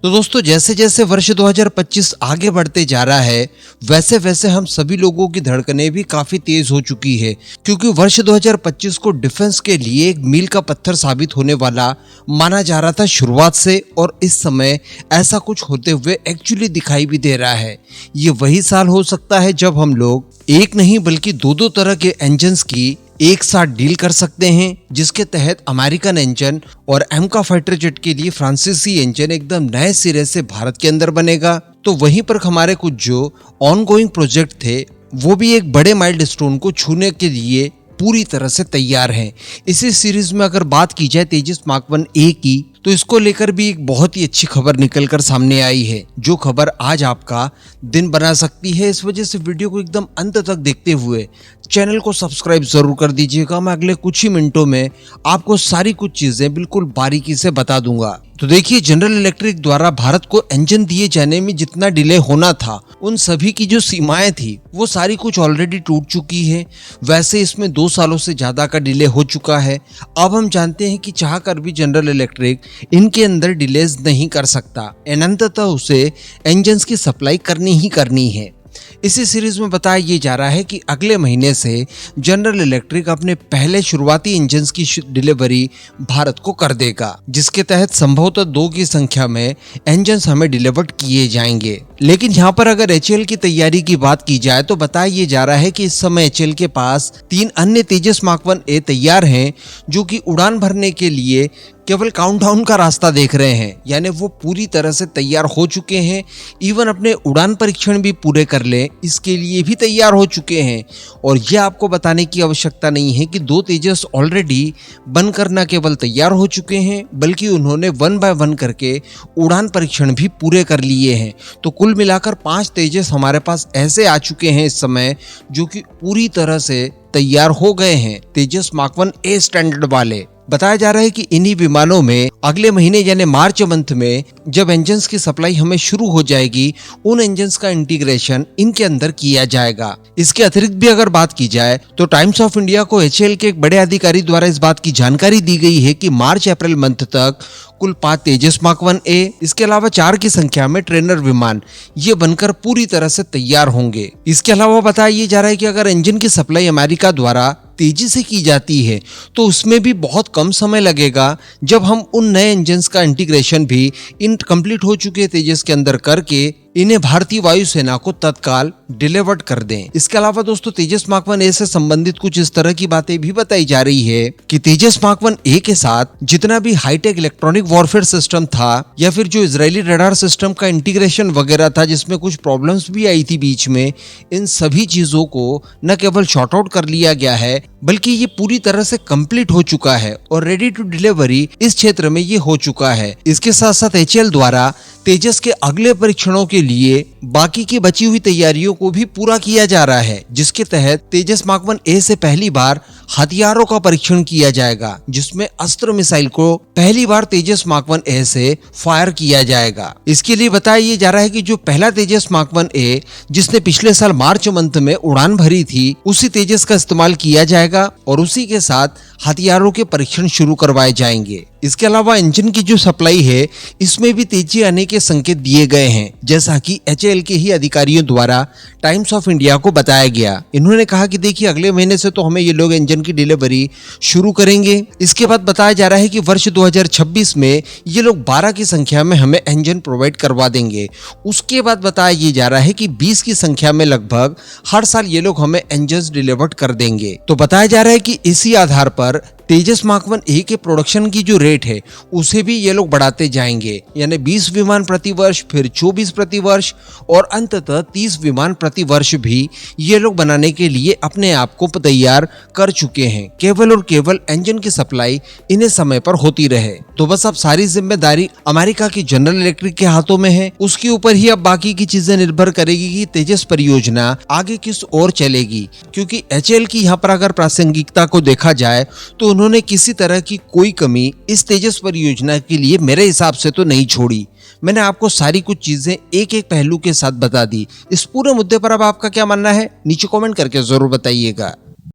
तो दोस्तों जैसे जैसे वर्ष 2025 आगे बढ़ते जा रहा है वैसे वैसे हम सभी लोगों की धड़कनें भी काफी तेज हो चुकी है, क्योंकि वर्ष 2025 को डिफेंस के लिए एक मील का पत्थर साबित होने वाला माना जा रहा था शुरुआत से, और इस समय ऐसा कुछ होते हुए एक्चुअली दिखाई भी दे रहा है। ये वही साल हो सकता है जब हम लोग एक नहीं बल्कि दो तरह के इंजन्स की एक साथ डील कर सकते हैं, जिसके तहत अमेरिकन इंजन और एमका फाइटर जेट के लिए फ्रांसीसी इंजन एकदम नए सिरे से भारत के अंदर बनेगा। तो वहीं पर हमारे कुछ जो ऑनगोइंग प्रोजेक्ट थे वो भी एक बड़े माइलस्टोन को छूने के लिए पूरी तरह से तैयार हैं। इसी सीरीज में अगर बात की जाए तेजस मार्क 1A की, तो इसको लेकर भी एक बहुत ही अच्छी खबर निकलकर सामने आई है, जो खबर आज आपका दिन बना सकती है। इस वजह से वीडियो को एकदम अंत तक देखते हुए चैनल को सब्सक्राइब जरूर कर दीजिएगा। मैं अगले कुछ ही मिनटों में आपको सारी कुछ चीजें बिल्कुल बारीकी से बता दूंगा। तो देखिए, जनरल इलेक्ट्रिक द्वारा भारत को इंजन दिए जाने में जितना डिले होना था, उन सभी की जो सीमाएं थी वो सारी कुछ ऑलरेडी टूट चुकी है। वैसे इसमें 2 सालों से ज्यादा का डिले हो चुका है। अब हम जानते हैं कि चाहकर भी जनरल इलेक्ट्रिक इनके अंदर डिलेज नहीं कर सकता, अंततः उसे इंजन्स की सप्लाई करनी ही करनी है। इसी सीरीज में बताया ये जा रहा है कि अगले महीने से जनरल इलेक्ट्रिक अपने पहले शुरुआती इंजन्स की डिलीवरी भारत को कर देगा, जिसके तहत संभवतः 2 की संख्या में इंजन्स हमें डिलीवर्ड किए जाएंगे। लेकिन यहाँ पर अगर HAL की तैयारी की बात की जाए तो बताया ये जा रहा है कि इस समय HAL के पास 3 अन्य तेजस मार्क 1A तैयार हैं, जो कि उड़ान भरने के लिए केवल काउंटडाउन का रास्ता देख रहे हैं, यानी वो पूरी तरह से तैयार हो चुके हैं। इवन अपने उड़ान परीक्षण भी पूरे कर लें इसके लिए भी तैयार हो चुके हैं। और यह आपको बताने की आवश्यकता नहीं है कि 2 तेजस ऑलरेडी बनकर न केवल तैयार हो चुके हैं, बल्कि उन्होंने 1 बाय 1 करके उड़ान परीक्षण भी पूरे कर लिए हैं। तो कुल मिलाकर 5 तेजस हमारे पास ऐसे आ चुके हैं इस समय, जो कि पूरी तरह से तैयार हो गए हैं, तेजस मार्क 1A स्टैंडर्ड वाले। बताया जा रहा है कि इन्हीं विमानों में अगले महीने यानी मार्च मंथ में जब इंजन्स की सप्लाई हमें शुरू हो जाएगी, उन इंजन्स का इंटीग्रेशन इनके अंदर किया जाएगा। इसके अतिरिक्त भी अगर बात की जाए तो टाइम्स ऑफ इंडिया को HAL के एक बड़े अधिकारी द्वारा इस बात की जानकारी दी गई है कि मार्च अप्रैल मंथ तक कुल 5 तेजस मार्क 1A, इसके अलावा 4 की संख्या में ट्रेनर विमान ये बनकर पूरी तरह से तैयार होंगे। इसके अलावा बताया ये जा रहा है कि अगर इंजन की सप्लाई अमेरिका द्वारा तेजी से की जाती है तो उसमें भी बहुत कम समय लगेगा, जब हम उन नए इंजन्स का इंटीग्रेशन भी इन कंप्लीट हो चुके तेजस के अंदर करके इन्हें भारतीय वायुसेना को तत्काल डिलीवर्ड कर दें। इसके अलावा दोस्तों तेजस मार्क 1A से संबंधित कुछ इस तरह की बातें भी बताई जा रही है कि तेजस मार्क 1A के साथ जितना भी हाईटेक इलेक्ट्रॉनिक वॉरफेयर सिस्टम था या फिर जो इजरायली रडार सिस्टम का इंटीग्रेशन वगैरह था, जिसमें कुछ प्रॉब्लम्स भी आई थी बीच में, इन सभी चीजों को न केवल शॉर्ट आउट कर लिया गया है, बल्कि ये पूरी तरह से कंप्लीट हो चुका है और रेडी टू डिलीवरी इस क्षेत्र में ये हो चुका है। इसके साथ साथ HAL द्वारा तेजस के अगले परीक्षणों के लिए बाकी की बची हुई तैयारियों को भी पूरा किया जा रहा है, जिसके तहत तेजस मार्क 1A से पहली बार हथियारों का परीक्षण किया जाएगा, जिसमें अस्त्र मिसाइल को पहली बार तेजस मार्क 1A से फायर किया जाएगा। इसके लिए बताया ये जा रहा है कि जो पहला तेजस मार्क 1A जिसने पिछले साल मार्च मंथ में उड़ान भरी थी, उसी तेजस का इस्तेमाल किया जाएगा और उसी के साथ हथियारों के परीक्षण शुरू करवाए जाएंगे। इसके अलावा इंजन की जो सप्लाई है इसमें भी तेजी आने के संकेत दिए गए हैं, जैसा कि HAL के ही अधिकारियों द्वारा टाइम्स ऑफ इंडिया को बताया गया। इन्होंने कहा कि देखिए, अगले महीने से तो हमें ये लोग इंजन की डिलीवरी शुरू करेंगे। इसके बाद बताया जा रहा है कि वर्ष 2026 में ये लोग 12 की संख्या में हमें इंजन प्रोवाइड करवा देंगे। उसके बाद बताया ये जा रहा है कि 20 की संख्या में लगभग हर साल ये लोग हमें इंजन डिलीवर्ड कर देंगे। तो बताया जा रहा है कि इसी आधार पर तेजस मार्क 1A के प्रोडक्शन की जो रेट है उसे भी ये लोग बढ़ाते जाएंगे, यानी 20 विमान प्रति वर्ष, फिर 24 प्रति वर्ष और अंततः 30 विमान प्रति वर्ष भी ये लोग बनाने के लिए अपने आप को तैयार कर चुके हैं, केवल और केवल इंजन की सप्लाई इन्हें समय पर होती रहे। तो बस अब सारी जिम्मेदारी अमेरिका की जनरल इलेक्ट्रिक के हाथों में है। उसके ऊपर ही अब बाकी की चीजें निर्भर करेगी कि तेजस परियोजना आगे किस ओर चलेगी, क्योंकि HAL की यहाँ पर अगर प्रासंगिकता को देखा जाए तो उन्होंने किसी तरह की कोई कमी इस तेजस परियोजना के लिए मेरे हिसाब से तो नहीं छोड़ी। मैंने आपको सारी कुछ चीजें एक एक पहलू के साथ बता दी। इस पूरे मुद्दे पर अब आपका क्या मानना है, नीचे कमेंट करके जरूर बताइएगा।